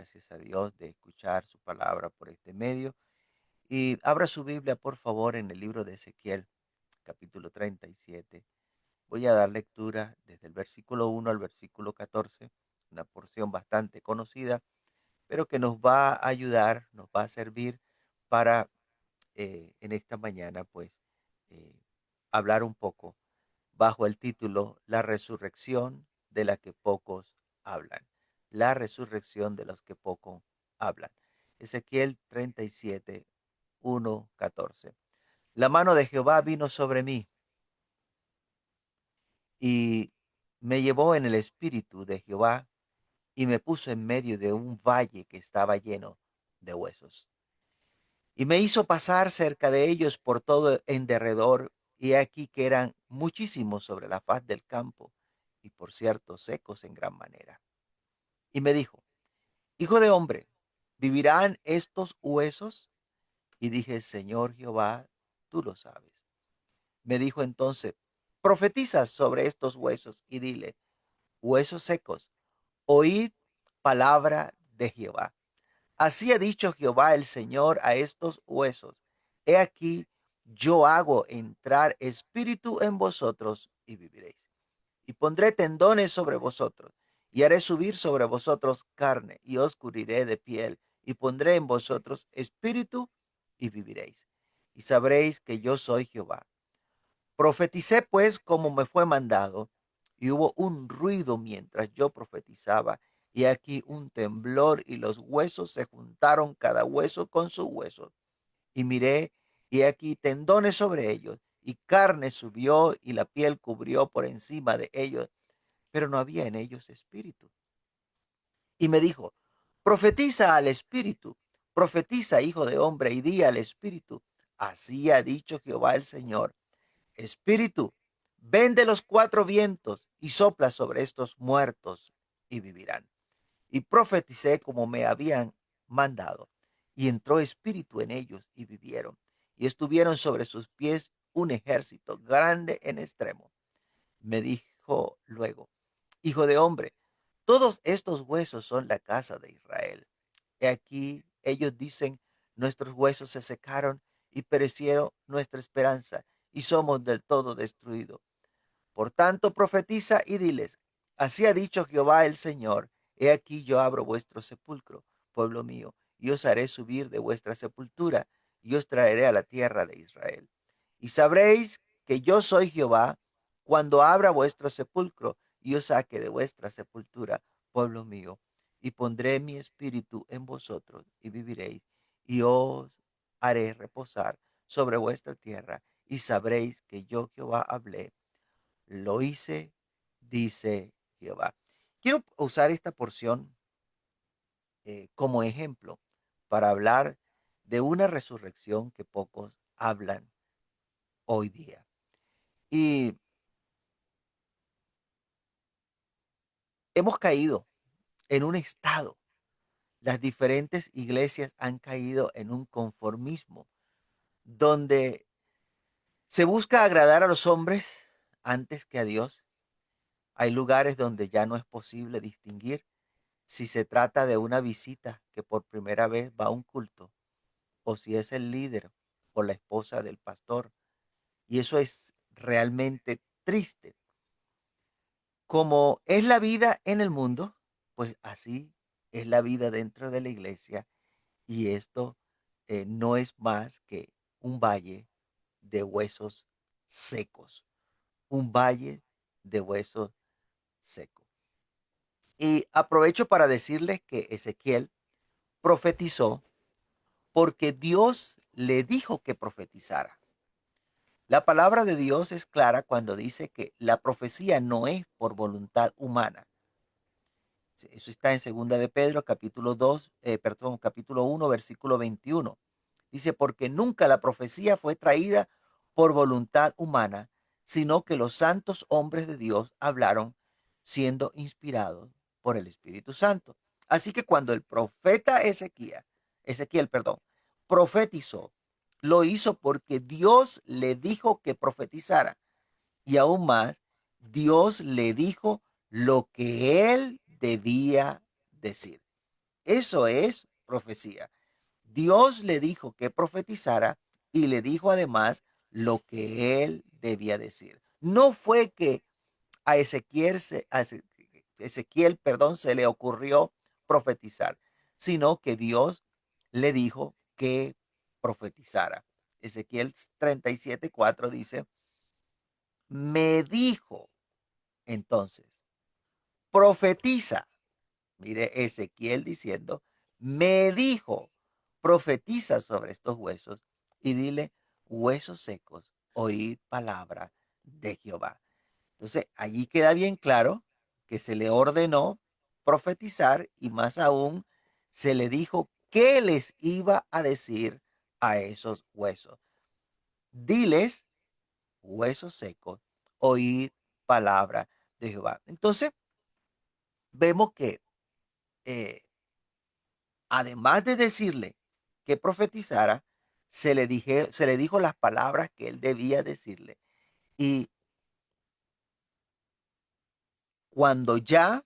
gracias a Dios, de escuchar su palabra por este medio. Y abra su Biblia, por favor, en el libro de Ezequiel, capítulo 37. Voy a dar lectura desde el versículo 1 al versículo 14, una porción bastante conocida, pero que nos va a ayudar, nos va a servir para en esta mañana, pues, eh, hablar un poco bajo el título La resurrección de la que pocos hablan. La resurrección de los que poco hablan. Ezequiel 37, 1, 14. La mano de Jehová vino sobre mí y me llevó en el espíritu de Jehová y me puso en medio de un valle que estaba lleno de huesos. Y me hizo pasar cerca de ellos por todo en derredor, y he aquí que eran muchísimos sobre la faz del campo, y por cierto secos en gran manera. Y me dijo, hijo de hombre, ¿vivirán estos huesos? Y dije, Señor Jehová, tú lo sabes. Me dijo entonces, profetiza sobre estos huesos y dile, huesos secos, oíd palabra de Jehová. Así ha dicho Jehová el Señor a estos huesos. He aquí, yo hago entrar espíritu en vosotros y viviréis. Y pondré tendones sobre vosotros, y haré subir sobre vosotros carne, y os cubriré de piel, y pondré en vosotros espíritu y viviréis. Y sabréis que yo soy Jehová. Profeticé pues como me fue mandado, y hubo un ruido mientras yo profetizaba, y aquí un temblor, y los huesos se juntaron cada hueso con su hueso. Y miré, y aquí tendones sobre ellos, y carne subió, y la piel cubrió por encima de ellos, pero no había en ellos espíritu. Y me dijo, profetiza al espíritu, profetiza, hijo de hombre, y di al espíritu, así ha dicho Jehová el Señor. Espíritu, ven de los cuatro vientos y sopla sobre estos muertos y vivirán. Y profeticé como me habían mandado. Y entró espíritu en ellos y vivieron. Y estuvieron sobre sus pies un ejército grande en extremo. Me dijo luego, hijo de hombre, todos estos huesos son la casa de Israel. He aquí, ellos dicen, nuestros huesos se secaron y perecieron nuestra esperanza, y somos del todo destruidos. Por tanto, profetiza y diles, así ha dicho Jehová el Señor, he aquí yo abro vuestro sepulcro, pueblo mío, y os haré subir de vuestra sepultura, y os traeré a la tierra de Israel. Y sabréis que yo soy Jehová, cuando abra vuestro sepulcro, y os saque de vuestra sepultura, pueblo mío, y pondré mi espíritu en vosotros, y viviréis, y os haré reposar sobre vuestra tierra, y sabréis que yo Jehová hablé, lo hice, dice Jehová. Quiero usar esta porción como ejemplo para hablar de una resurrección que pocos hablan hoy día. Y hemos caído en un estado, las diferentes iglesias han caído en un conformismo donde se busca agradar a los hombres antes que a Dios. Hay lugares donde ya no es posible distinguir si se trata de una visita que por primera vez va a un culto o si es el líder o la esposa del pastor. Y eso es realmente triste. Como es la vida en el mundo, pues así es la vida dentro de la iglesia, y esto no es más que un valle de huesos secos, un valle de huesos secos. Y aprovecho para decirles que Ezequiel profetizó porque Dios le dijo que profetizara. La palabra de Dios es clara cuando dice que la profecía no es por voluntad humana. Sí, eso está en segunda de Pedro, capítulo 2, perdón, capítulo 1, versículo 21. Dice, porque nunca la profecía fue traída por voluntad humana, sino que los santos hombres de Dios hablaron siendo inspirados por el Espíritu Santo. Así que cuando el profeta Ezequiel, perdón, profetizó, lo hizo porque Dios le dijo que profetizara. Y aún más, Dios le dijo lo que él debía decir. Eso es profecía. Dios le dijo que profetizara y le dijo además lo que él debía decir. No fue que a Ezequiel, perdón, se le ocurrió profetizar, sino que Dios le dijo que profetizara. Ezequiel 37:4 dice, me dijo entonces, profetiza. Mire, Ezequiel diciendo, me dijo, profetiza sobre estos huesos y dile, huesos secos, oíd palabra de Jehová. Entonces, allí queda bien claro que se le ordenó profetizar y más aún se le dijo qué les iba a decir a esos huesos. Diles, huesos secos, oíd palabra de Jehová. Entonces, vemos que eh, además de decirle que profetizara, se le dijo las palabras que él debía decirle. Y cuando ya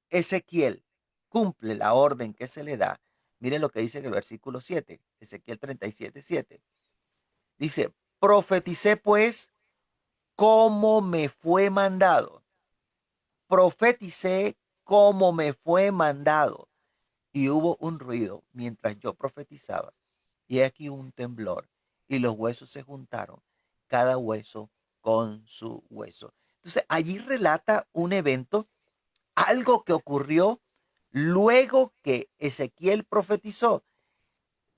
Ezequiel cumple la orden que se le da, miren lo que dice en el versículo 7, Ezequiel 37:7. Dice, profeticé pues como me fue mandado. Profeticé como me fue mandado. Y hubo un ruido mientras yo profetizaba. Y aquí un temblor. Y los huesos se juntaron, cada hueso con su hueso. Entonces, allí relata un evento, algo que ocurrió luego que Ezequiel profetizó.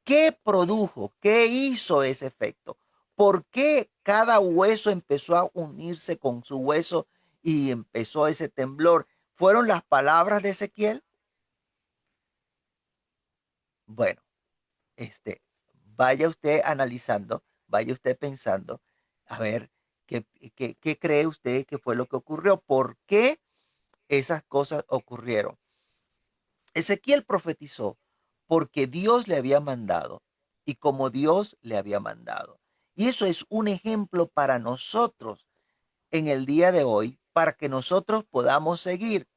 ¿Qué produjo? ¿Qué hizo ese efecto? ¿Por qué cada hueso empezó a unirse con su hueso y empezó ese temblor? ¿Fueron las palabras de Ezequiel? Bueno, este, vaya usted analizando, vaya usted pensando, a ver, ¿qué cree usted que fue lo que ocurrió? ¿Por qué esas cosas ocurrieron? Ezequiel profetizó porque Dios le había mandado y como Dios le había mandado. Y eso es un ejemplo para nosotros en el día de hoy, para que nosotros podamos seguir.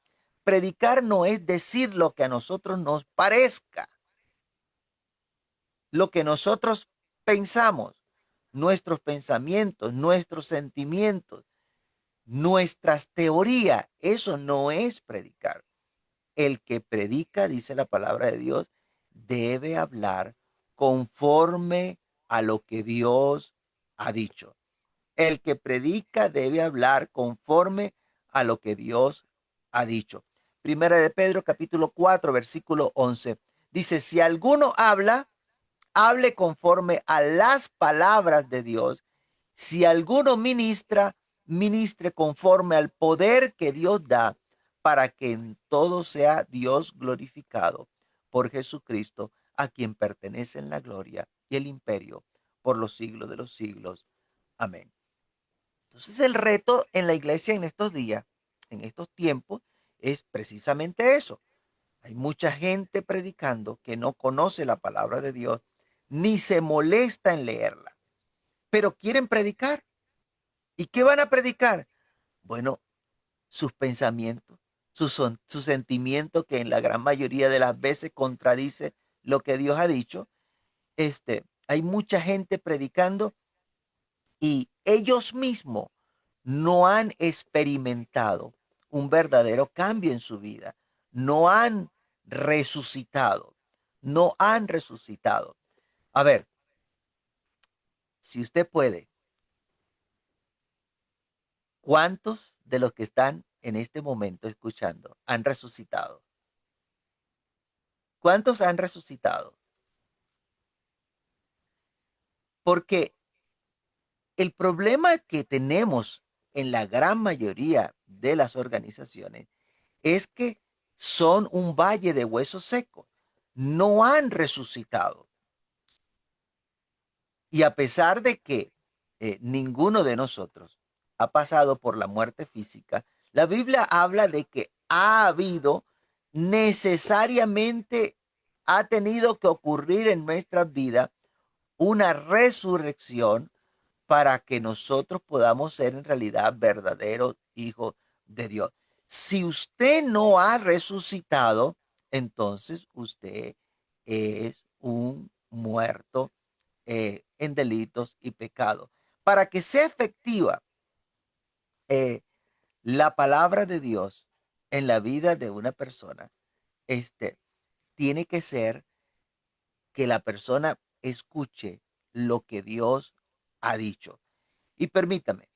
Predicar no es decir lo que a nosotros nos parezca, lo que nosotros pensamos, nuestros pensamientos, nuestros sentimientos, nuestras teorías. Eso no es predicar. El que predica, dice la palabra de Dios, debe hablar conforme a lo que Dios ha dicho. El que predica debe hablar conforme a lo que Dios ha dicho. Primera de Pedro, capítulo 4, versículo 11. Dice, si alguno habla, hable conforme a las palabras de Dios. Si alguno ministra, ministre conforme al poder que Dios da, para que en todo sea Dios glorificado por Jesucristo, a quien pertenecen la gloria y el imperio por los siglos de los siglos. Amén. Entonces el reto en la iglesia en estos días, en estos tiempos, es precisamente eso. Hay mucha gente predicando que no conoce la palabra de Dios ni se molesta en leerla, pero quieren predicar. ¿Y qué van a predicar? Bueno, sus pensamientos, sus sentimientos, que en la gran mayoría de las veces contradice lo que Dios ha dicho. Hay mucha gente predicando y ellos mismos no han experimentado un verdadero cambio en su vida, no han resucitado, no han resucitado. A ver, si usted puede, ¿cuántos de los que están en este momento escuchando han resucitado? ¿Cuántos han resucitado? Porque el problema que tenemos en la gran mayoría de las organizaciones es que son un valle de huesos secos. No han resucitado. Y a pesar de que ninguno de nosotros ha pasado por la muerte física, la Biblia habla de que ha habido necesariamente, ha tenido que ocurrir en nuestras vidas una resurrección para que nosotros podamos ser en realidad verdaderos hijos de Dios. Si usted no ha resucitado, entonces usted es un muerto en delitos y pecados. Para que sea efectiva eh, la palabra de Dios en la vida de una persona, este, tiene que ser que la persona escuche lo que Dios ha dicho. Y permítame,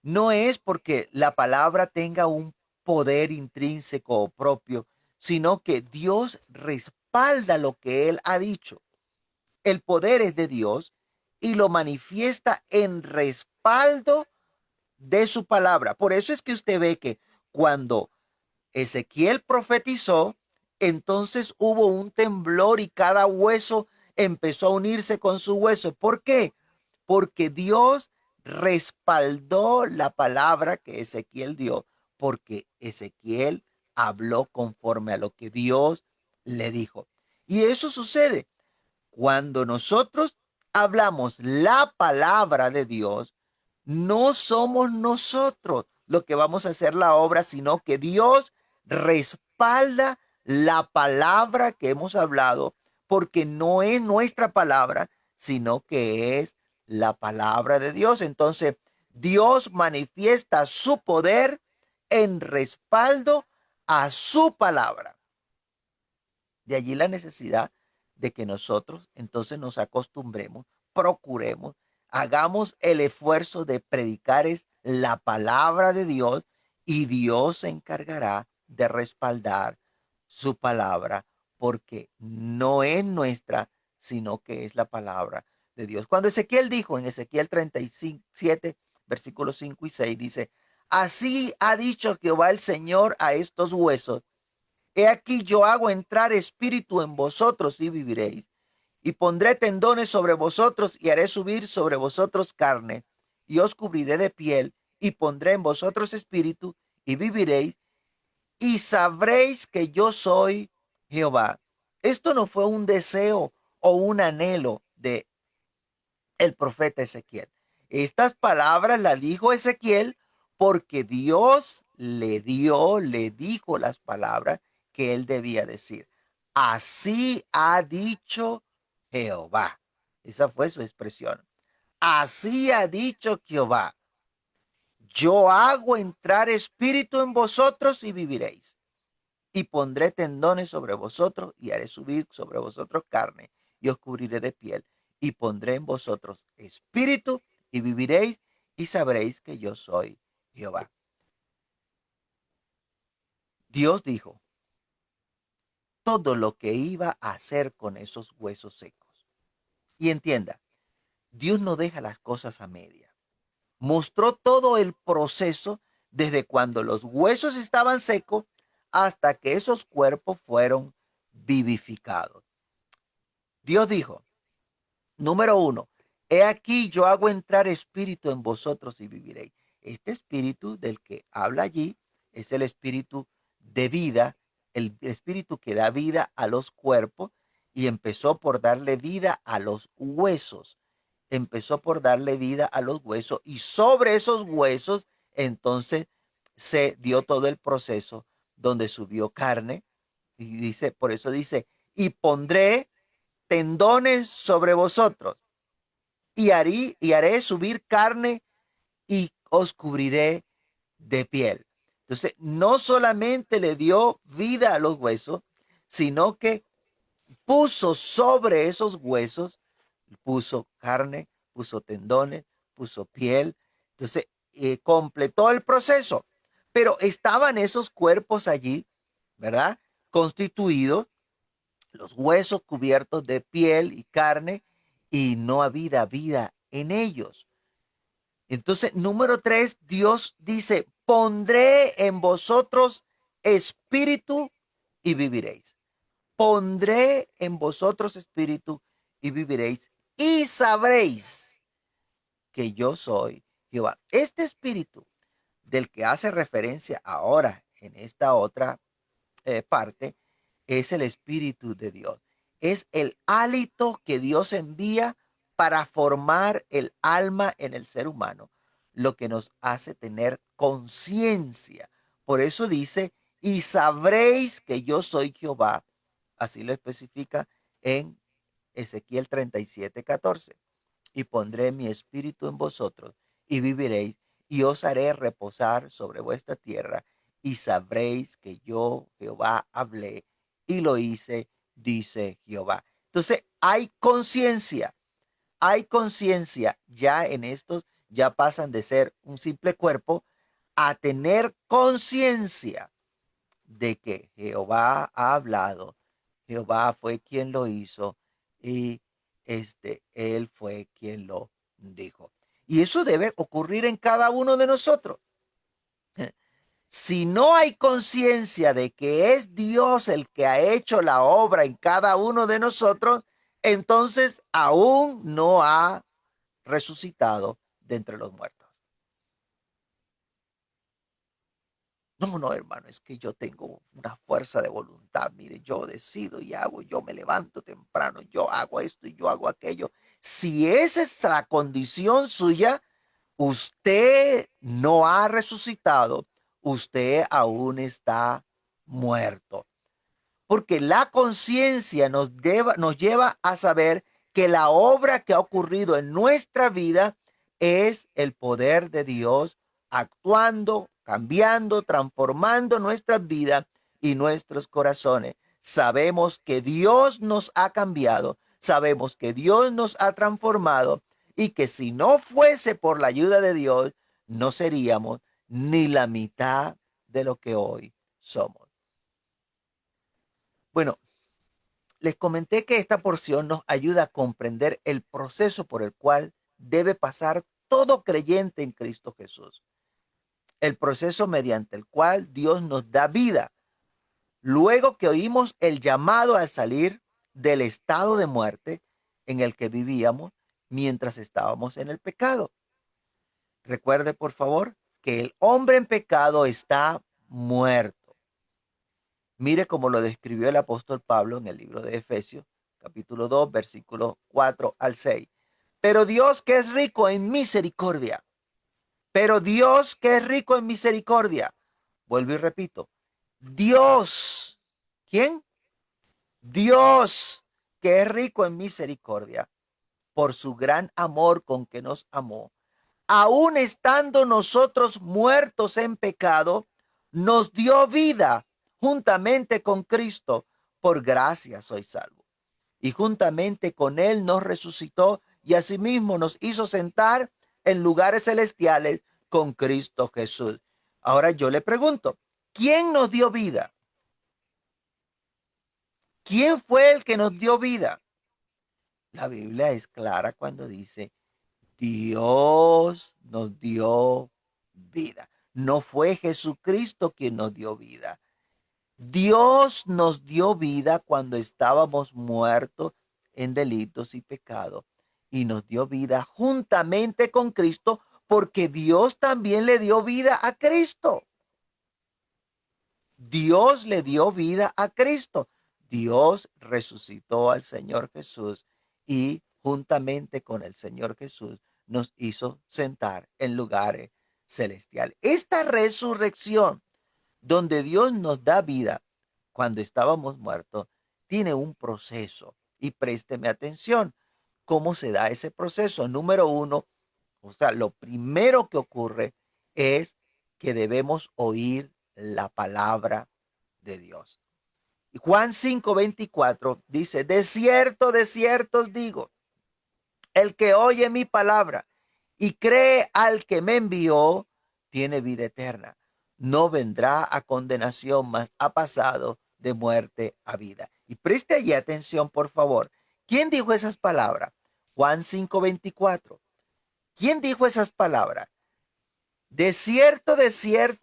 no es porque la palabra tenga un poder intrínseco o propio, sino que Dios respalda lo que Él ha dicho. El poder es de Dios y lo manifiesta en respaldo de su palabra. Por eso es que usted ve que cuando Ezequiel profetizó, entonces hubo un temblor y cada hueso empezó a unirse con su hueso. ¿Por qué? Porque Dios respaldó la palabra que Ezequiel dio, porque Ezequiel habló conforme a lo que Dios le dijo. Y eso sucede cuando nosotros hablamos la palabra de Dios. No somos nosotros los que vamos a hacer la obra, sino que Dios respalda la palabra que hemos hablado, porque no es nuestra palabra, sino que es la palabra de Dios. Entonces, Dios manifiesta su poder en respaldo a su palabra. De allí la necesidad de que nosotros entonces nos acostumbremos, procuremos, hagamos el esfuerzo de predicar es la palabra de Dios, y Dios se encargará de respaldar su palabra, porque no es nuestra, sino que es la palabra de Dios. Cuando Ezequiel dijo en Ezequiel 37, versículos 5 y 6, dice: así ha dicho Jehová el Señor a estos huesos: he aquí yo hago entrar espíritu en vosotros y viviréis. Y pondré tendones sobre vosotros y haré subir sobre vosotros carne. Y os cubriré de piel y pondré en vosotros espíritu y viviréis. Y sabréis que yo soy Jehová. Esto no fue un deseo o un anhelo de el profeta Ezequiel. Estas palabras las dijo Ezequiel porque Dios le dijo las palabras que él debía decir. Así ha dicho Jehová. Esa fue su expresión. Así ha dicho Jehová: yo hago entrar espíritu en vosotros y viviréis, y pondré tendones sobre vosotros y haré subir sobre vosotros carne y os cubriré de piel, y pondré en vosotros espíritu y viviréis, y sabréis que yo soy Jehová. Dios dijo todo lo que iba a hacer con esos huesos secos. Y entienda, Dios no deja las cosas a media. Mostró todo el proceso desde cuando los huesos estaban secos hasta que esos cuerpos fueron vivificados. Dios dijo: número uno, he aquí yo hago entrar espíritu en vosotros y viviréis. Este espíritu del que habla allí es el espíritu de vida, el espíritu que da vida a los cuerpos, y empezó por darle vida a los huesos. Empezó por darle vida a los huesos, y sobre esos huesos entonces se dio todo el proceso donde subió carne. Y dice, por eso dice: y pondré tendones sobre vosotros y haré subir carne y os cubriré de piel. Entonces, no solamente le dio vida a los huesos, sino que puso sobre esos huesos, puso carne, puso tendones, puso piel. Entonces, completó el proceso. Pero estaban esos cuerpos allí, ¿verdad? Constituidos, los huesos cubiertos de piel y carne, y no había vida en ellos. Entonces, número 3, Dios dice: pondré en vosotros espíritu y viviréis. Pondré en vosotros espíritu y viviréis, y sabréis que yo soy Jehová. Este espíritu del que hace referencia ahora en esta otra parte es el Espíritu de Dios. Es el hálito que Dios envía para formar el alma en el ser humano, lo que nos hace tener conciencia. Por eso dice: y sabréis que yo soy Jehová. Así lo especifica en Ezequiel 37:14. Y pondré mi espíritu en vosotros y viviréis y os haré reposar sobre vuestra tierra y sabréis que yo Jehová hablé y lo hice, dice Jehová. Entonces hay conciencia ya en estos, ya pasan de ser un simple cuerpo a tener conciencia de que Jehová ha hablado, Jehová fue quien lo hizo y él fue quien lo dijo. Y eso debe ocurrir en cada uno de nosotros. Si no hay conciencia de que es Dios el que ha hecho la obra en cada uno de nosotros, entonces aún no ha resucitado de entre los muertos. No, no, hermano, es que yo tengo una fuerza de voluntad. Mire, yo decido y hago, yo me levanto temprano, yo hago esto y yo hago aquello. Si esa es la condición suya, usted no ha resucitado, usted aún está muerto. Porque la conciencia nos lleva a saber que la obra que ha ocurrido en nuestra vida es el poder de Dios actuando, cambiando, transformando nuestras vidas y nuestros corazones. Sabemos que Dios nos ha cambiado, sabemos que Dios nos ha transformado y que si no fuese por la ayuda de Dios, no seríamos ni la mitad de lo que hoy somos. Bueno, les comenté que esta porción nos ayuda a comprender el proceso por el cual debe pasar todo creyente en Cristo Jesús. El proceso mediante el cual Dios nos da vida. Luego que oímos el llamado al salir del estado de muerte en el que vivíamos mientras estábamos en el pecado. Recuerde, por favor, que el hombre en pecado está muerto. Mire cómo lo describió el apóstol Pablo en el libro de Efesios, capítulo 2, versículos 4 al 6. Pero Dios que es rico en misericordia, pero Dios que es rico en misericordia. Vuelvo y repito, Dios, ¿quién? Dios que es rico en misericordia, por su gran amor con que nos amó, aun estando nosotros muertos en pecado, nos dio vida juntamente con Cristo. Por gracia soy salvo. Y juntamente con Él nos resucitó y asimismo nos hizo sentar en lugares celestiales con Cristo Jesús. Ahora yo le pregunto, ¿quién nos dio vida? ¿Quién fue el que nos dio vida? La Biblia es clara cuando dice Dios nos dio vida. No fue Jesucristo quien nos dio vida. Dios nos dio vida cuando estábamos muertos en delitos y pecados y nos dio vida juntamente con Cristo porque Dios también le dio vida a Cristo. Dios le dio vida a Cristo. Dios resucitó al Señor Jesús y juntamente con el Señor Jesús nos hizo sentar en lugares celestiales. Esta resurrección donde Dios nos da vida cuando estábamos muertos tiene un proceso y présteme atención. ¿Cómo se da ese proceso? Número uno, o sea, lo primero que ocurre es que debemos oír la palabra de Dios. Y Juan 5:24 dice, de cierto os digo, el que oye mi palabra y cree al que me envió, tiene vida eterna. No vendrá a condenación, mas ha pasado de muerte a vida. Y preste allí atención, por favor. ¿Quién dijo esas palabras? Juan 5:24. ¿Quién dijo esas palabras? De cierto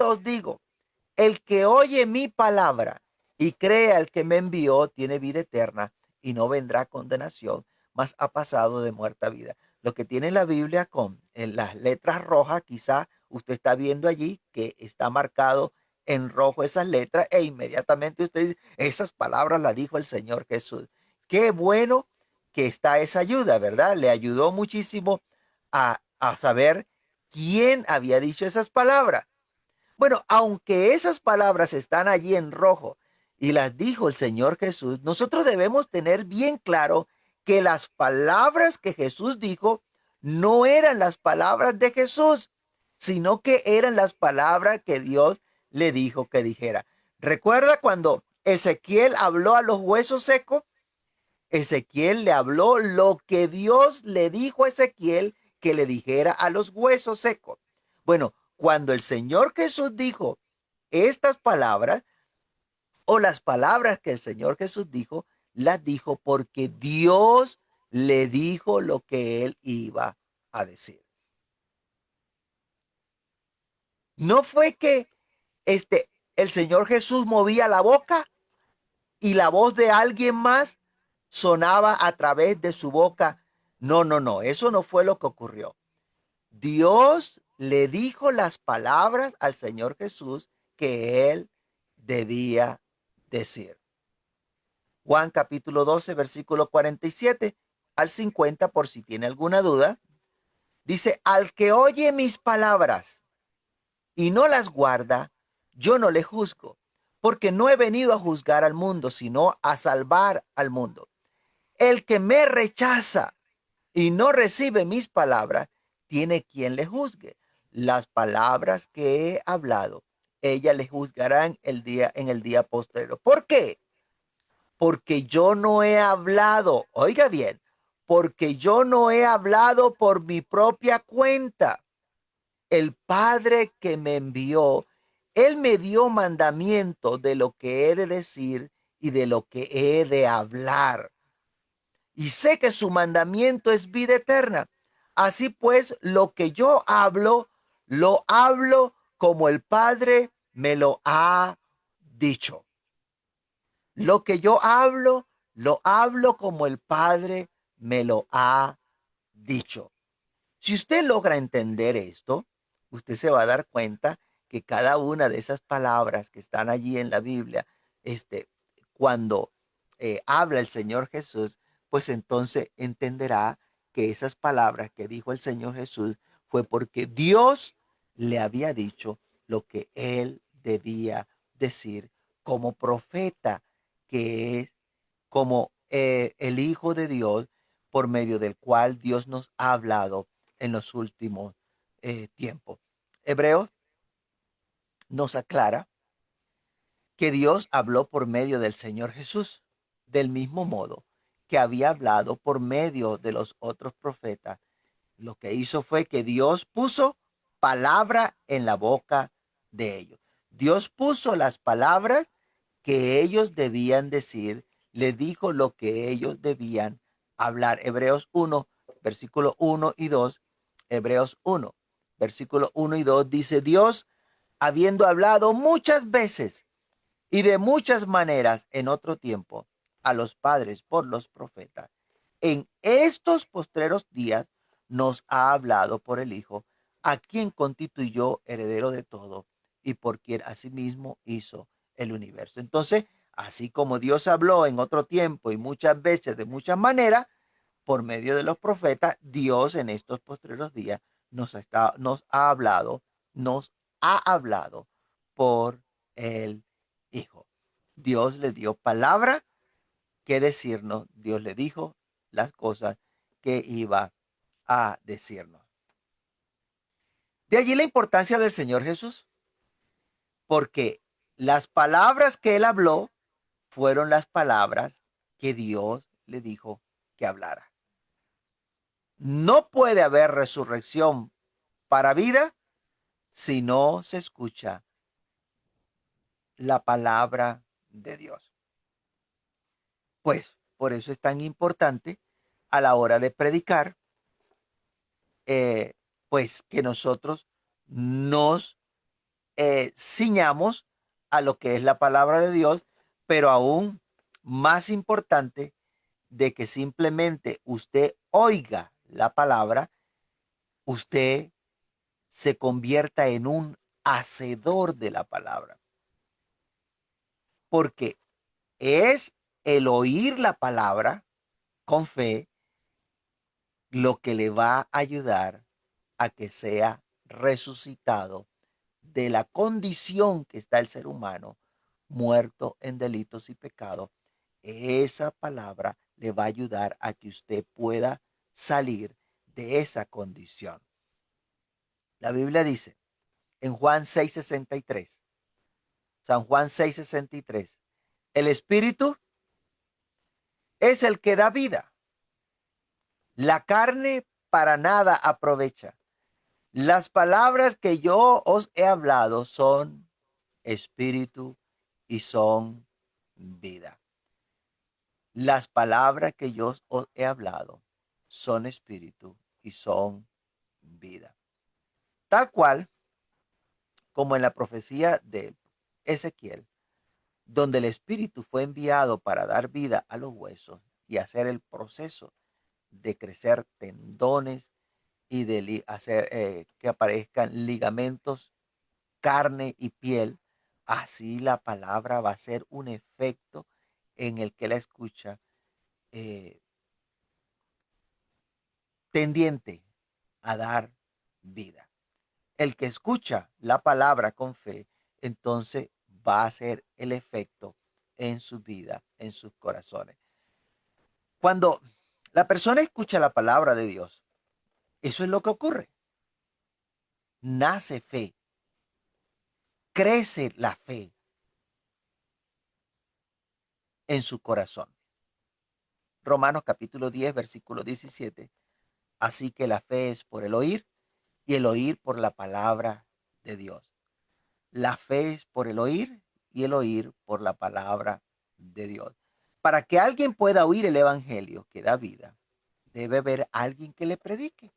os digo, el que oye mi palabra y cree al que me envió tiene vida eterna y no vendrá condenación, mas ha pasado de muerte a vida. Lo que tiene la Biblia con en las letras rojas, quizá usted está viendo allí que está marcado en rojo esas letras e inmediatamente usted dice, esas palabras las dijo el Señor Jesús. Qué bueno que está esa ayuda, ¿verdad? Le ayudó muchísimo a saber quién había dicho esas palabras. Bueno, aunque esas palabras están allí en rojo y las dijo el Señor Jesús, nosotros debemos tener bien claro que las palabras que Jesús dijo no eran las palabras de Jesús, sino que eran las palabras que Dios le dijo que dijera. ¿Recuerda cuando Ezequiel habló a los huesos secos? Ezequiel le habló lo que Dios le dijo a Ezequiel que le dijera a los huesos secos. Bueno, cuando el Señor Jesús dijo estas palabras, o las palabras que el Señor Jesús dijo, las dijo porque Dios le dijo lo que él iba a decir. No fue que el Señor Jesús movía la boca y la voz de alguien más sonaba a través de su boca. No, no, no, eso no fue lo que ocurrió. Dios le dijo las palabras al Señor Jesús que él debía decir. Juan capítulo 12, versículo 47 al 50, por si tiene alguna duda, dice, al que oye mis palabras y no las guarda, yo no le juzgo, porque no he venido a juzgar al mundo, sino a salvar al mundo. El que me rechaza y no recibe mis palabras, tiene quien le juzgue. Las palabras que he hablado, ella le juzgarán en el día postrero. ¿Por qué? Porque yo no he hablado, oiga bien, porque yo no he hablado por mi propia cuenta. El Padre que me envió, Él me dio mandamiento de lo que he de decir y de lo que he de hablar. Y sé que su mandamiento es vida eterna. Así pues, lo que yo hablo, lo hablo como el Padre me lo ha dicho. Lo que yo hablo, lo hablo como el Padre me lo ha dicho. Si usted logra entender esto, usted se va a dar cuenta que cada una de esas palabras que están allí en la Biblia, cuando habla el Señor Jesús, pues entonces entenderá que esas palabras que dijo el Señor Jesús fue porque Dios le había dicho lo que él debía decir como profeta, que es como el Hijo de Dios, por medio del cual Dios nos ha hablado en los últimos tiempos. Hebreos nos aclara que Dios habló por medio del Señor Jesús, del mismo modo que había hablado por medio de los otros profetas. Lo que hizo fue que Dios puso palabra en la boca de ellos. Dios puso las palabras que ellos debían decir, le dijo lo que ellos debían hablar. Hebreos 1, versículo 1 y 2. Hebreos 1, versículo 1 y 2 dice, Dios, habiendo hablado muchas veces y de muchas maneras en otro tiempo a los padres por los profetas, en estos postreros días nos ha hablado por el Hijo, a quien constituyó heredero de todo y por quien asimismo hizo el universo. Entonces, así como Dios habló en otro tiempo y muchas veces de muchas maneras, por medio de los profetas, Dios en estos postreros días nos ha hablado por el Hijo. Dios le dio palabra que decirnos. Dios le dijo las cosas que iba a decirnos. De allí la importancia del Señor Jesús, porque las palabras que él habló fueron las palabras que Dios le dijo que hablara. No puede haber resurrección para vida si no se escucha la palabra de Dios. Pues por eso es tan importante a la hora de predicar, eh, pues que nosotros nos ciñamos a lo que es la palabra de Dios, pero aún más importante de que simplemente usted oiga la palabra, usted se convierta en un hacedor de la palabra, porque es el oír la palabra con fe lo que le va a ayudar a que sea resucitado de la condición que está el ser humano, muerto en delitos y pecados, esa palabra le va a ayudar a que usted pueda salir de esa condición. La Biblia dice en Juan 6:63, San Juan 6:63, el Espíritu es el que da vida. La carne para nada aprovecha. Las palabras que yo os he hablado son espíritu y son vida. Las palabras que yo os he hablado son espíritu y son vida. Tal cual como en la profecía de Ezequiel, donde el espíritu fue enviado para dar vida a los huesos y hacer el proceso de crecer tendones y de hacer que aparezcan ligamentos, carne y piel, así la palabra va a ser un efecto en el que la escucha eh, tendiente a dar vida. El que escucha la palabra con fe, entonces va a hacer el efecto en su vida, en sus corazones. Cuando la persona escucha la palabra de Dios, eso es lo que ocurre. Nace fe, crece la fe en su corazón. Romanos capítulo 10, versículo 17. Así que la fe es por el oír y el oír por la palabra de Dios. La fe es por el oír y el oír por la palabra de Dios. Para que alguien pueda oír el evangelio que da vida, debe haber alguien que le predique,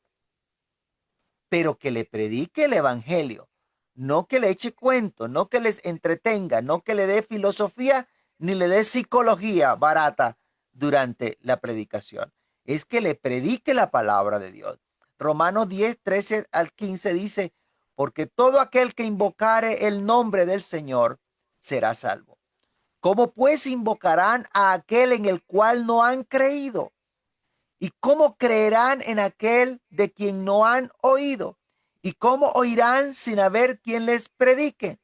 pero que le predique el evangelio, no que le eche cuento, no que les entretenga, no que le dé filosofía ni le dé psicología barata durante la predicación. Es que le predique la palabra de Dios. Romanos 10, 13 al 15 dice, porque todo aquel que invocare el nombre del Señor será salvo. ¿Cómo pues invocarán a aquel en el cual no han creído? ¿Y cómo creerán en aquel de quien no han oído? ¿Y cómo oirán sin haber quien les predique?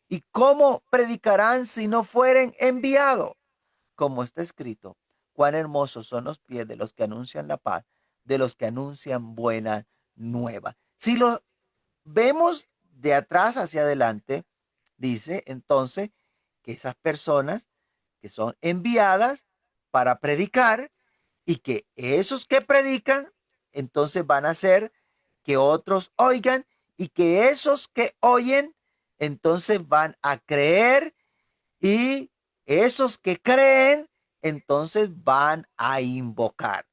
¿Y cómo predicarán si no fueren enviados? Como está escrito, cuán hermosos son los pies de los que anuncian la paz, de los que anuncian buena nueva. Si lo vemos de atrás hacia adelante, dice entonces que esas personas que son enviadas para predicar y que esos que predican entonces van a hacer que otros oigan y que esos que oyen entonces van a creer y esos que creen entonces van a invocar.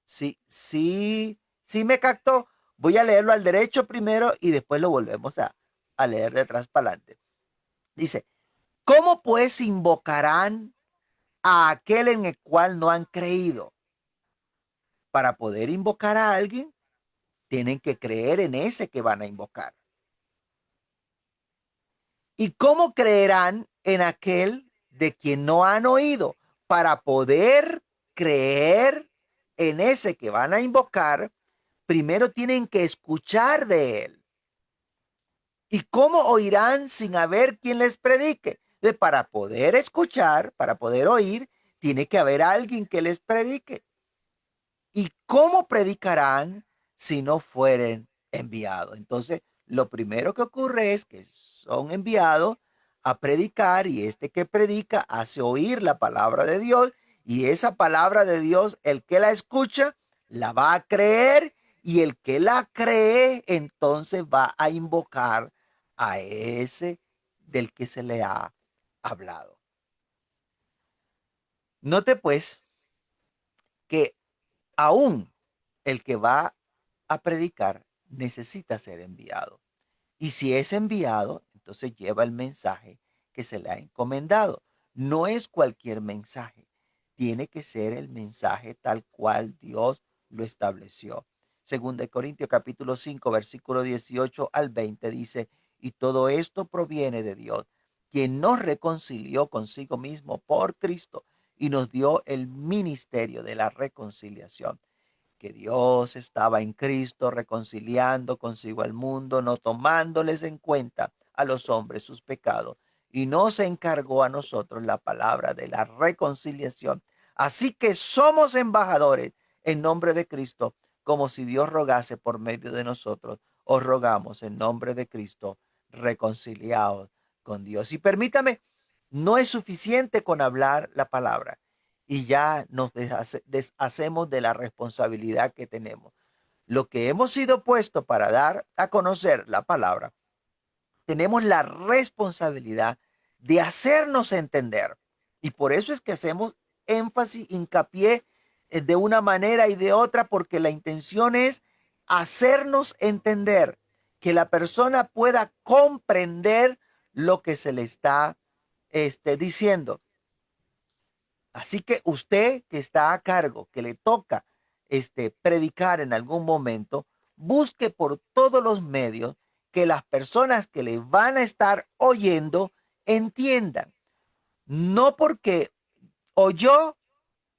Sí, sí, sí me captó. Voy a leerlo al derecho primero y después lo volvemos a leer de atrás para adelante. Dice, ¿cómo pues invocarán a aquel en el cual no han creído? Para poder invocar a alguien, tienen que creer en ese que van a invocar. ¿Y cómo creerán en aquel de quien no han oído? Para poder creer en ese que van a invocar, primero tienen que escuchar de él. ¿Y cómo oirán sin haber quien les predique? Para poder escuchar, para poder oír, tiene que haber alguien que les predique. ¿Y cómo predicarán si no fueren enviados? Entonces, lo primero que ocurre es que son enviados a predicar y este que predica hace oír la palabra de Dios y esa palabra de Dios, el que la escucha, la va a creer y el que la cree, entonces va a invocar a ese del que se le ha hablado. Note pues que aún el que va a predicar necesita ser enviado. Y si es enviado, entonces lleva el mensaje que se le ha encomendado. No es cualquier mensaje. Tiene que ser el mensaje tal cual Dios lo estableció. Según de Corintios capítulo 5, versículo 18 al 20 dice, y todo esto proviene de Dios, quien nos reconcilió consigo mismo por Cristo y nos dio el ministerio de la reconciliación. que Dios estaba en Cristo reconciliando consigo al mundo, no tomándoles en cuenta a los hombres sus pecados, y nos encargó a nosotros la palabra de la reconciliación. Así que somos embajadores en nombre de Cristo, como si Dios rogase por medio de nosotros. Os rogamos en nombre de Cristo, reconciliados con Dios. Y permítame, no es suficiente con hablar la palabra y ya nos deshacemos de la responsabilidad que tenemos. Lo que hemos sido puestos para dar a conocer la palabra, tenemos la responsabilidad de hacernos entender. Y por eso es que hacemos énfasis, hincapié de una manera y de otra, porque la intención es hacernos entender, que la persona pueda comprender lo que se le está diciendo. Así que usted que está a cargo, que le toca predicar en algún momento, busque por todos los medios que las personas que le van a estar oyendo entiendan. No porque oyó,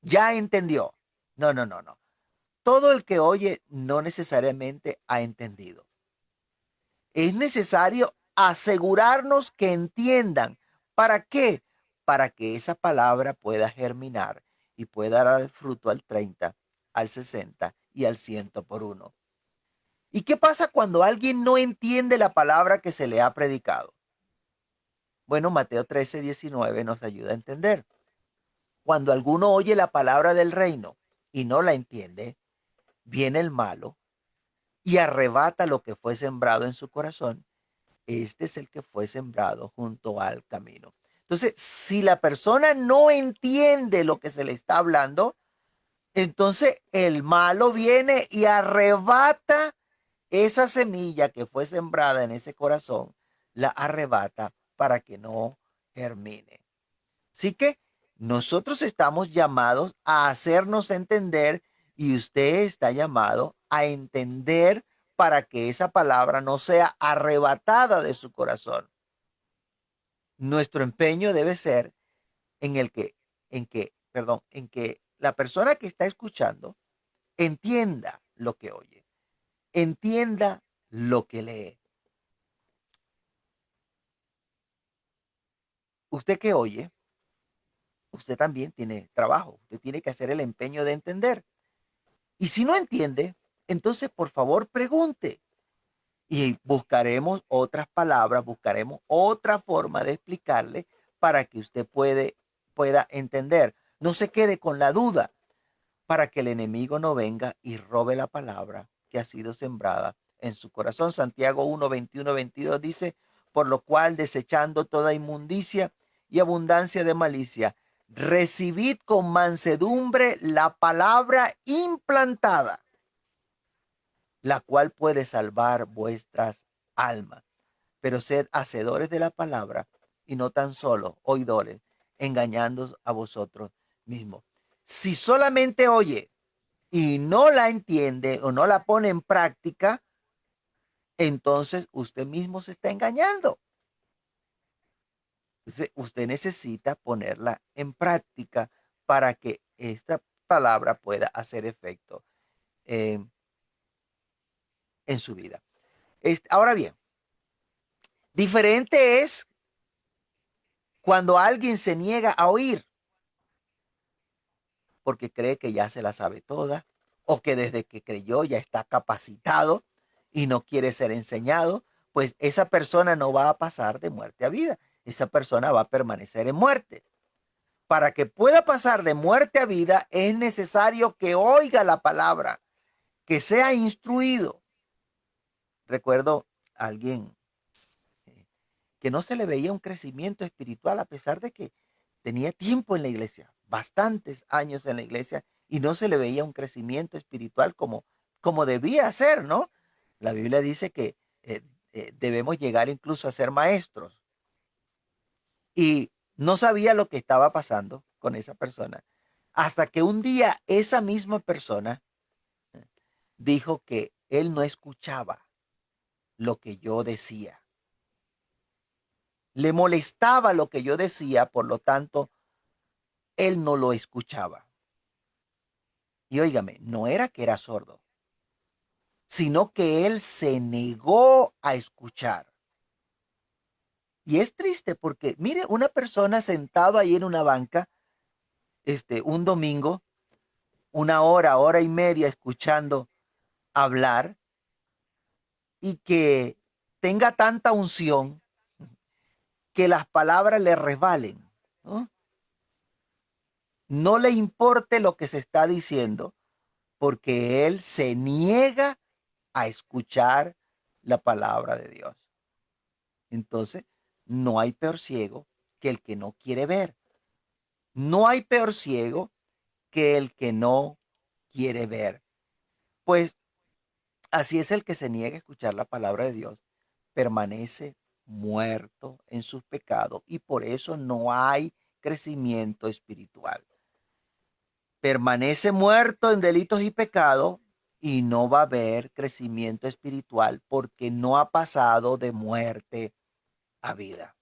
ya entendió. No, no, no, no. Todo el que oye no necesariamente ha entendido. Es necesario asegurarnos que entiendan. ¿Para qué? Para que esa palabra pueda germinar y pueda dar fruto al 30, al 60 y al 100 por uno. ¿Y qué pasa cuando alguien no entiende la palabra que se le ha predicado? Bueno, Mateo 13:19 nos ayuda a entender. Cuando alguno oye la palabra del reino y no la entiende, viene el malo y arrebata lo que fue sembrado en su corazón. Este es el que fue sembrado junto al camino. Entonces, si la persona no entiende lo que se le está hablando, entonces el malo viene y arrebata esa semilla que fue sembrada en ese corazón, la arrebata para que no germine. Así que nosotros estamos llamados a hacernos entender, y usted está llamado a entender para que esa palabra no sea arrebatada de su corazón. Nuestro empeño debe ser en el que, en que la persona que está escuchando entienda lo que oye, entienda lo que lee. Usted que oye, usted también tiene trabajo, usted tiene que hacer el empeño de entender. Y si no entiende, entonces por favor pregunte y buscaremos otras palabras, buscaremos otra forma de explicarle para que usted pueda entender. No se quede con la duda, para que el enemigo no venga y robe la palabra que ha sido sembrada en su corazón. Santiago 1, 21, 22 dice, por lo cual desechando toda inmundicia y abundancia de malicia, recibid con mansedumbre la palabra implantada, la cual puede salvar vuestras almas. Pero sed hacedores de la palabra y no tan solo oidores, engañándoos a vosotros mismos. Si solamente oye y no la entiende o no la pone en práctica, entonces usted mismo se está engañando. Entonces, usted necesita ponerla en práctica para que esta palabra pueda hacer efecto eh, en su vida. Ahora bien, diferente es cuando alguien se niega a oír porque cree que ya se la sabe toda o que desde que creyó ya está capacitado y no quiere ser enseñado, pues esa persona no va a pasar de muerte a vida. Esa persona va a permanecer en muerte. Para que pueda pasar de muerte a vida es necesario que oiga la palabra, que sea instruido. Recuerdo a alguien que no se le veía un crecimiento espiritual a pesar de que tenía tiempo en la iglesia, bastantes años en la iglesia, y no se le veía un crecimiento espiritual como debía ser, ¿no? La Biblia dice que debemos llegar incluso a ser maestros. Y no sabía lo que estaba pasando con esa persona, hasta que un día esa misma persona dijo que él no escuchaba lo que yo decía. Le molestaba lo que yo decía, por lo tanto, él no lo escuchaba. Y óigame, no era que era sordo, sino que él se negó a escuchar. Y es triste porque, mire, una persona sentado ahí en una banca, un domingo, una hora, hora y media escuchando hablar y que tenga tanta unción que las palabras le resbalen, ¿no? No le importe lo que se está diciendo porque él se niega a escuchar la palabra de Dios. Entonces, no hay peor ciego que el que no quiere ver. No hay peor ciego que el que no quiere ver. Pues así es el que se niega a escuchar la palabra de Dios, permanece muerto en sus pecados y por eso no hay crecimiento espiritual. Permanece muerto en delitos y pecados y no va a haber crecimiento espiritual porque no ha pasado de muerte a vida.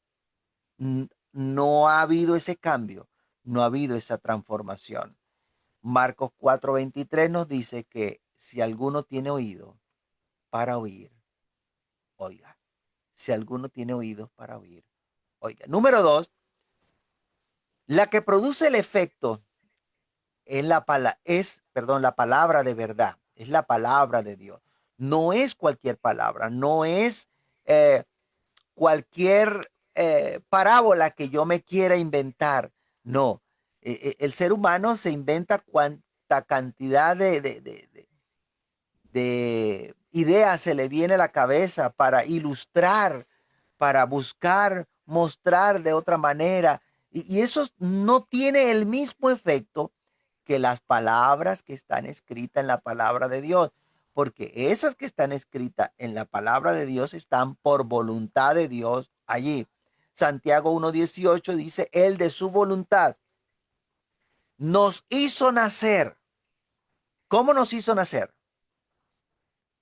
No ha habido ese cambio, no ha habido esa transformación. Marcos 4:23 nos dice que si alguno tiene oído para oír, oiga. Si alguno tiene oídos para oír, oiga. Número dos, la que produce el efecto la palabra de verdad, es la palabra de Dios. No es cualquier palabra, no es eh, cualquier parábola que yo me quiera inventar. No, el ser humano se inventa cuanta cantidad de ideas se le viene a la cabeza para ilustrar, para buscar mostrar de otra manera. Y eso no tiene el mismo efecto que las palabras que están escritas en la palabra de Dios, porque esas que están escritas en la palabra de Dios están por voluntad de Dios allí. Santiago 1:18 dice, Él de su voluntad nos hizo nacer. ¿Cómo nos hizo nacer?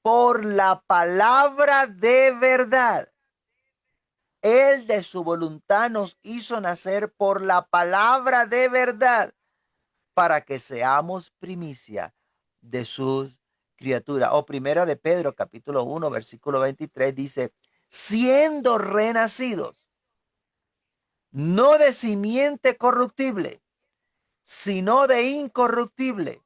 Por la palabra de verdad. Él de su voluntad nos hizo nacer por la palabra de verdad para que seamos primicia de sus criaturas. O primera de Pedro, capítulo 1, versículo 23 dice, siendo renacidos, no de simiente corruptible, sino de incorruptible,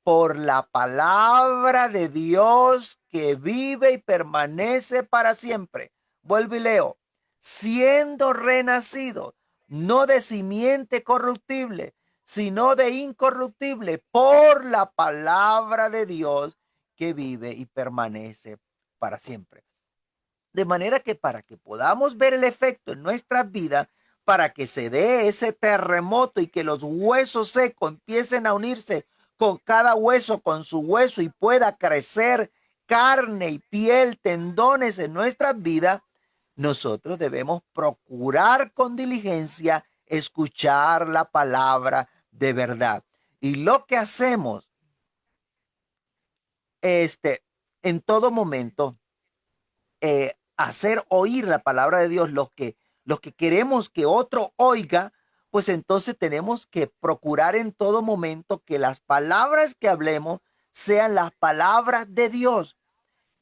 por la palabra de Dios que vive y permanece para siempre. Vuelvo y leo, siendo renacido, no de simiente corruptible, sino de incorruptible, por la palabra de Dios que vive y permanece para siempre. De manera que para que podamos ver el efecto en nuestras vidas, para que se dé ese terremoto y que los huesos secos empiecen a unirse con cada hueso, con su hueso y pueda crecer carne y piel, tendones en nuestras vidas, nosotros debemos procurar con diligencia escuchar la palabra de verdad. Y lo que hacemos, en todo momento, hacer oír la palabra de Dios, los que queremos que otro oiga, pues entonces tenemos que procurar en todo momento que las palabras que hablemos sean las palabras de Dios.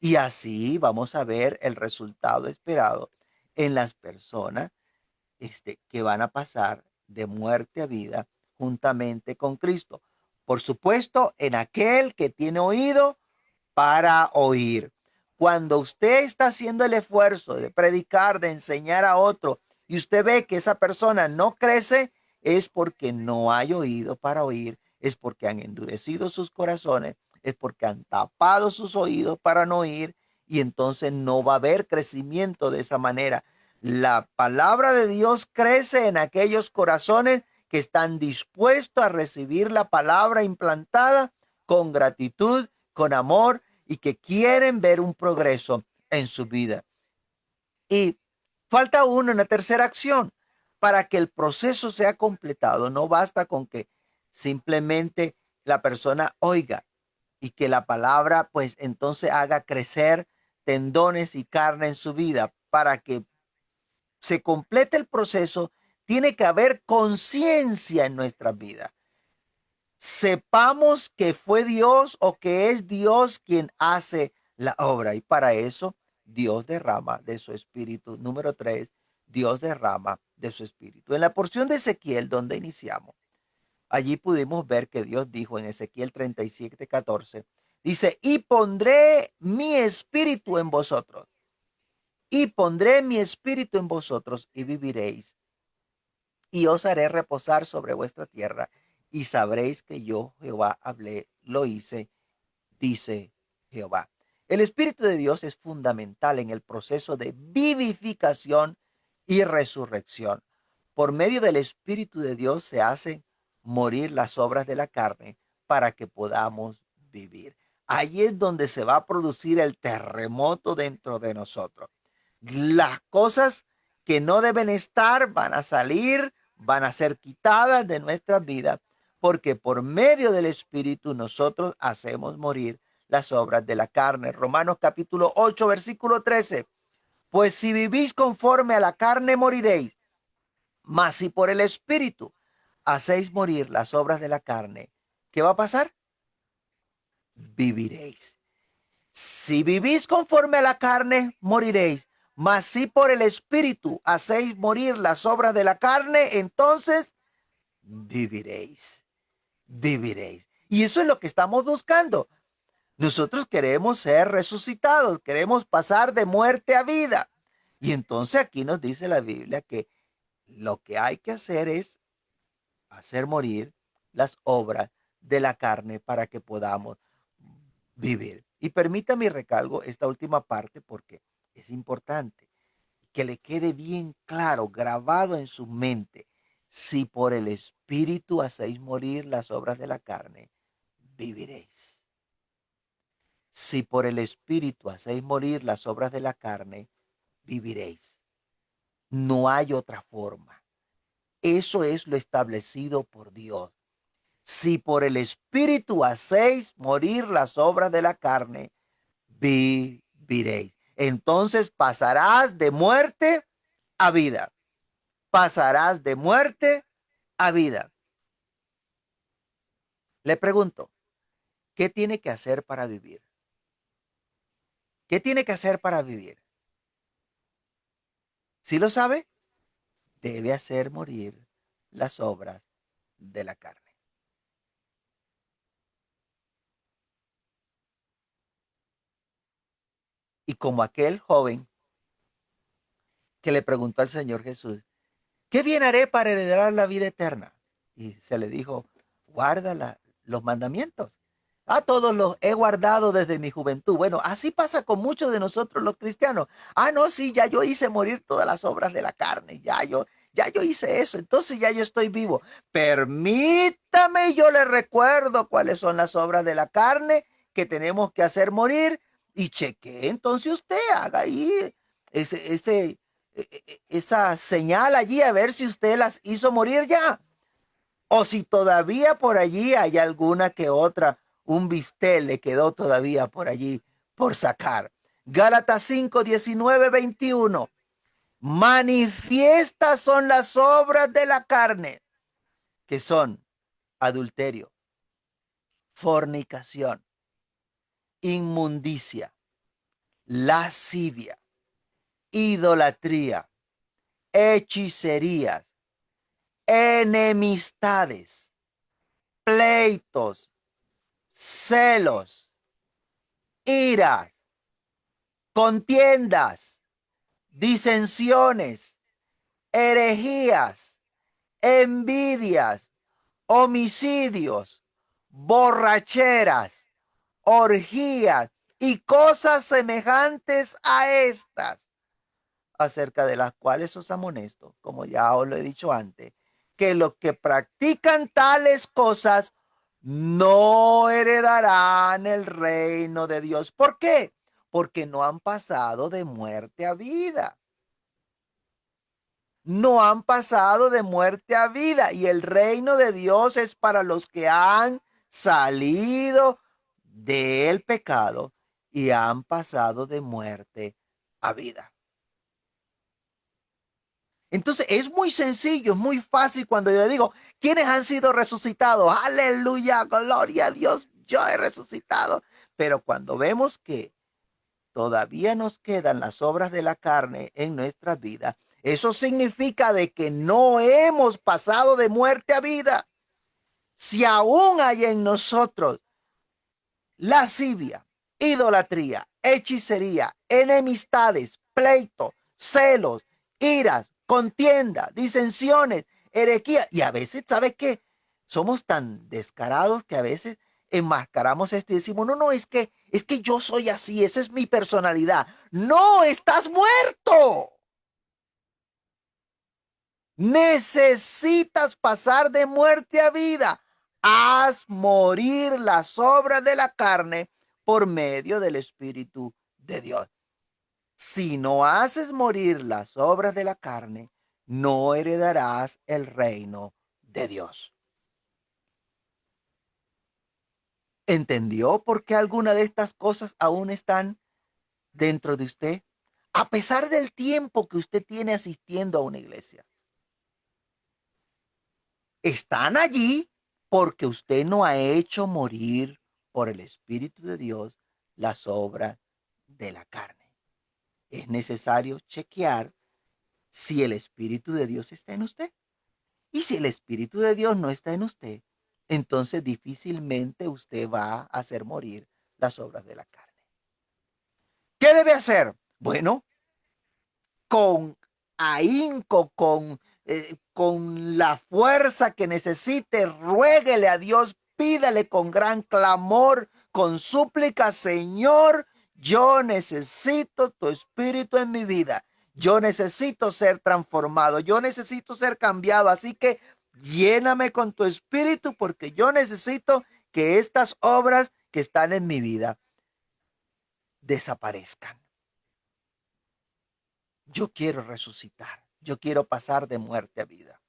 Y así vamos a ver el resultado esperado en las personas que van a pasar de muerte a vida juntamente con Cristo. Por supuesto, en aquel que tiene oído para oír. Cuando usted está haciendo el esfuerzo de predicar, de enseñar a otro, y usted ve que esa persona no crece, es porque no hay oído para oír, es porque han endurecido sus corazones, es porque han tapado sus oídos para no oír, y entonces no va a haber crecimiento de esa manera. La palabra de Dios crece en aquellos corazones que están dispuestos a recibir la palabra implantada con gratitud, con amor y que quieren ver un progreso en su vida. Y falta una tercera acción. Para que el proceso sea completado, no basta con que simplemente la persona oiga y que la palabra pues entonces haga crecer tendones y carne en su vida. Para que se complete el proceso, tiene que haber conciencia en nuestra vida. sepamos que fue Dios o que es Dios quien hace la obra. Y para eso Dios derrama de su espíritu. Número 3, Dios derrama de su espíritu. En la porción de Ezequiel donde iniciamos, allí pudimos ver que Dios dijo en Ezequiel 37:14, dice, y pondré mi espíritu en vosotros, y pondré mi espíritu en vosotros y viviréis, y os haré reposar sobre vuestra tierra, y sabréis que yo, Jehová, hablé, lo hice, dice Jehová. El Espíritu de Dios es fundamental en el proceso de vivificación y resurrección. Por medio del Espíritu de Dios se hacen morir las obras de la carne para que podamos vivir. Ahí es donde se va a producir el terremoto dentro de nosotros. Las cosas que no deben estar van a salir, van a ser quitadas de nuestras vidas, porque por medio del Espíritu nosotros hacemos morir las obras de la carne. Romanos capítulo 8, versículo 13. Pues si vivís conforme a la carne, moriréis, mas si por el Espíritu hacéis morir las obras de la carne, ¿qué va a pasar? Viviréis. Si vivís conforme a la carne, moriréis. Mas si por el Espíritu hacéis morir las obras de la carne, entonces viviréis. Viviréis. Y eso es lo que estamos buscando. Nosotros queremos ser resucitados, queremos pasar de muerte a vida. Y entonces aquí nos dice la Biblia que lo que hay que hacer es hacer morir las obras de la carne para que podamos vivir. Y permítame recalco esta última parte porque es importante que le quede bien claro, grabado en su mente. Si por el Espíritu hacéis morir las obras de la carne, viviréis. Si por el Espíritu hacéis morir las obras de la carne, viviréis. No hay otra forma. Eso es lo establecido por Dios. Si por el Espíritu hacéis morir las obras de la carne, viviréis. Entonces pasarás de muerte a vida. Pasarás de muerte a vida. Le pregunto, ¿qué tiene que hacer para vivir? ¿Qué tiene que hacer para vivir? ¿Sí lo sabe? Debe hacer morir las obras de la carne. Y como aquel joven que le preguntó al Señor Jesús, ¿qué bien haré para heredar la vida eterna? Y se le dijo, guarda los mandamientos. A todos los he guardado desde mi juventud. Bueno, así pasa con muchos de nosotros los cristianos. No, sí, ya yo hice morir todas las obras de la carne. Ya yo hice eso. Entonces ya yo estoy vivo. Permítame, yo le recuerdo cuáles son las obras de la carne que tenemos que hacer morir. Y cheque, entonces usted haga ahí esa señal allí a ver si usted las hizo morir ya. O si todavía por allí hay alguna que otra, un bistel le quedó todavía por allí por sacar. Gálatas 5, 19, 21. Manifiestas son las obras de la carne, que son adulterio, fornicación, inmundicia, lascivia, idolatría, hechicerías, enemistades, pleitos, celos, iras, contiendas, disensiones, herejías, envidias, homicidios, borracheras, orgías y cosas semejantes a estas, acerca de las cuales os amonesto, como ya os lo he dicho antes, que los que practican tales cosas no heredarán el reino de Dios. ¿Por qué? Porque no han pasado de muerte a vida. No han pasado de muerte a vida. Y el reino de Dios es para los que han salido del pecado y han pasado de muerte a vida. Entonces es muy sencillo, es muy fácil cuando yo le digo, ¿quiénes han sido resucitados? Aleluya, gloria a Dios, yo he resucitado. Pero cuando vemos que todavía nos quedan las obras de la carne en nuestras vidas, eso significa de que no hemos pasado de muerte a vida. Si aún hay en nosotros lascivia, idolatría, hechicería, enemistades, pleitos, celos, iras, contienda, disensiones, herejía. Y a veces, ¿sabes qué? Somos tan descarados que a veces enmascaramos esto y decimos, no, no, es que yo soy así, esa es mi personalidad. No, estás muerto. Necesitas pasar de muerte a vida. Haz morir las obras de la carne por medio del Espíritu de Dios. Si no haces morir las obras de la carne, no heredarás el reino de Dios. ¿Entendió por qué alguna de estas cosas aún están dentro de usted? A pesar del tiempo que usted tiene asistiendo a una iglesia. Están allí porque usted no ha hecho morir por el Espíritu de Dios las obras de la carne. Es necesario chequear si el Espíritu de Dios está en usted. Y si el Espíritu de Dios no está en usted, entonces difícilmente usted va a hacer morir las obras de la carne. ¿Qué debe hacer? Bueno, con ahínco, con la fuerza que necesite, ruéguele a Dios, pídale con gran clamor, con súplica, Señor, yo necesito tu espíritu en mi vida. Yo necesito ser transformado, yo necesito ser cambiado, así que lléname con tu espíritu porque yo necesito que estas obras que están en mi vida desaparezcan. Yo quiero resucitar. Yo quiero pasar de muerte a vida.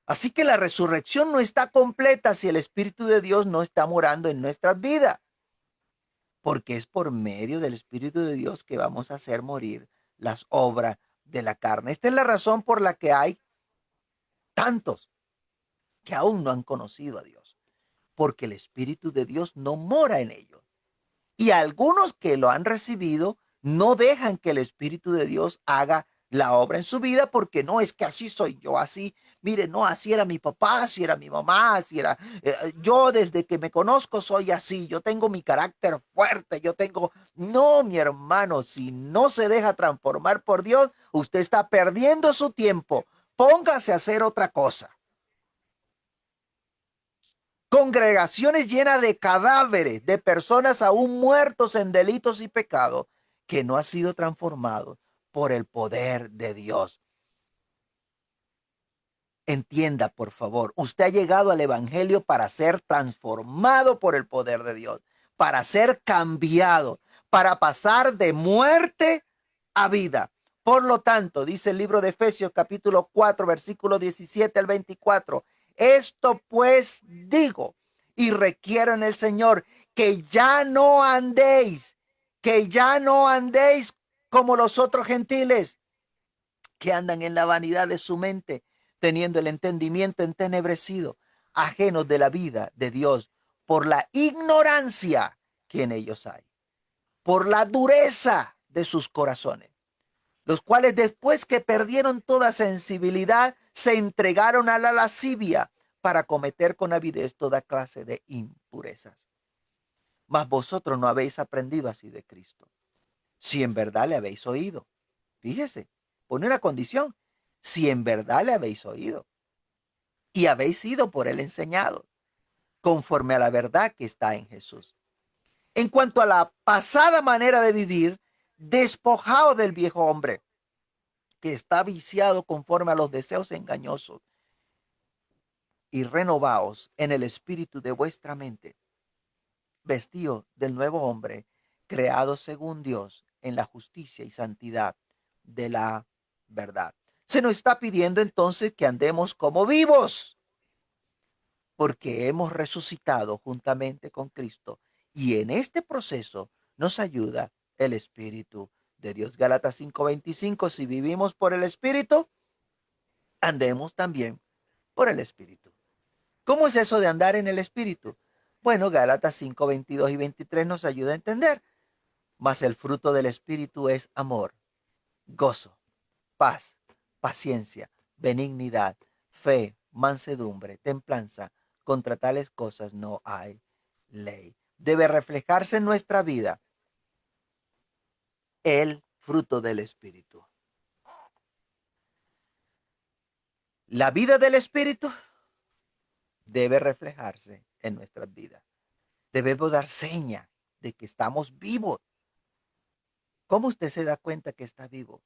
Así que la resurrección no está completa si el Espíritu de Dios no está morando en nuestras vidas, porque es por medio del Espíritu de Dios que vamos a hacer morir las obras de la carne. Esta es la razón por la que hay tantos que aún no han conocido a Dios, porque el Espíritu de Dios no mora en ellos. Y algunos que lo han recibido no dejan que el Espíritu de Dios haga la obra en su vida porque no es que así soy yo, así, mire, no, así era mi papá, así era mi mamá, así era, yo desde que me conozco soy así, yo tengo mi carácter fuerte, yo tengo, no, mi hermano, si no se deja transformar por Dios, usted está perdiendo su tiempo, póngase a hacer otra cosa. Congregaciones llenas de cadáveres, de personas aún muertos en delitos y pecados, que no ha sido transformado por el poder de Dios. Entienda, por favor, usted ha llegado al Evangelio para ser transformado por el poder de Dios, para ser cambiado, para pasar de muerte a vida. Por lo tanto, dice el libro de Efesios capítulo 4, versículo 17 al 24, esto pues digo y requiero en el Señor que ya no andéis como los otros gentiles que andan en la vanidad de su mente, teniendo el entendimiento entenebrecido, ajenos de la vida de Dios, por la ignorancia que en ellos hay, por la dureza de sus corazones, los cuales después que perdieron toda sensibilidad, se entregaron a la lascivia para cometer con avidez toda clase de impurezas. Mas vosotros no habéis aprendido así de Cristo, si en verdad le habéis oído. Fíjese, pone una condición. Si en verdad le habéis oído y habéis sido por él enseñados, conforme a la verdad que está en Jesús. En cuanto a la pasada manera de vivir, despojaos del viejo hombre, que está viciado conforme a los deseos engañosos, y renovaos en el espíritu de vuestra mente, vestido del nuevo hombre, creado según Dios en la justicia y santidad de la verdad. Se nos está pidiendo entonces que andemos como vivos, porque hemos resucitado juntamente con Cristo y en este proceso nos ayuda el Espíritu de Dios. Gálatas 5:25, si vivimos por el Espíritu, andemos también por el Espíritu. ¿Cómo es eso de andar en el Espíritu? Bueno, Gálatas 5:22 y 23 nos ayuda a entender. Mas el fruto del Espíritu es amor, gozo, paz, paciencia, benignidad, fe, mansedumbre, templanza. Contra tales cosas no hay ley. Debe reflejarse en nuestra vida el fruto del Espíritu. La vida del Espíritu debe reflejarse en nuestras vidas. Debemos dar seña de que estamos vivos. ¿Cómo usted se da cuenta que está vivo?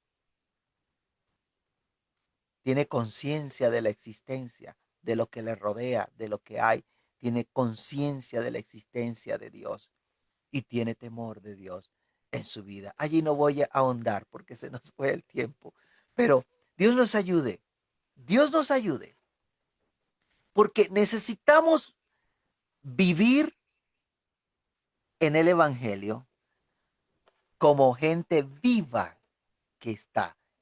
Tiene conciencia de la existencia, de lo que le rodea, de lo que hay. Tiene conciencia de la existencia de Dios y tiene temor de Dios en su vida. Allí no voy a ahondar porque se nos fue el tiempo, pero Dios nos ayude. Dios nos ayude porque necesitamos vivir en el Evangelio como gente viva que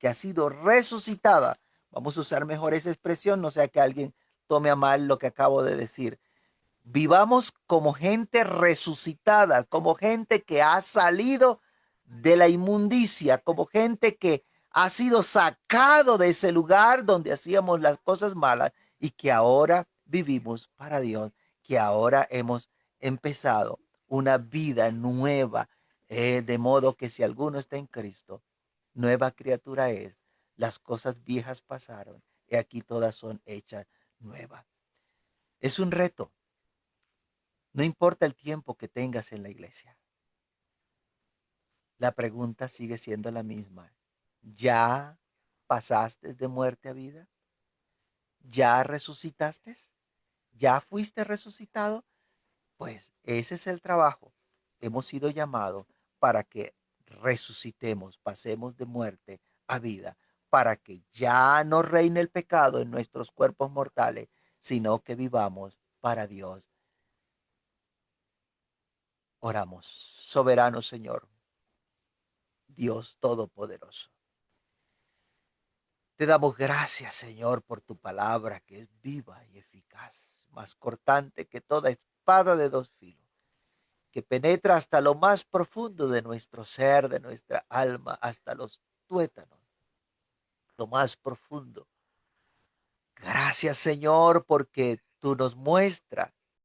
ha sido resucitada. Vamos a usar mejor esa expresión, no sea que alguien tome a mal lo que acabo de decir. Vivamos como gente resucitada, como gente que ha salido de la inmundicia, como gente que ha sido sacado de ese lugar donde hacíamos las cosas malas y que ahora vivimos para Dios, que ahora hemos empezado una vida nueva, de modo que si alguno está en Cristo, nueva criatura es. Las cosas viejas pasaron y aquí todas son hechas nuevas. Es un reto. No importa el tiempo que tengas en la iglesia. La pregunta sigue siendo la misma. ¿Ya pasaste de muerte a vida? ¿Ya resucitaste? ¿Ya fuiste resucitado? Pues ese es el trabajo. Hemos sido llamados para que resucitemos, pasemos de muerte a vida, para que ya no reine el pecado en nuestros cuerpos mortales, sino que vivamos para Dios. Oramos, soberano Señor, Dios Todopoderoso. Te damos gracias, Señor, por tu palabra que es viva y eficaz, más cortante que toda espada de dos filos, que penetra hasta lo más profundo de nuestro ser, de nuestra alma, hasta los tuétanos, lo más profundo. Gracias, Señor, porque tú nos muestras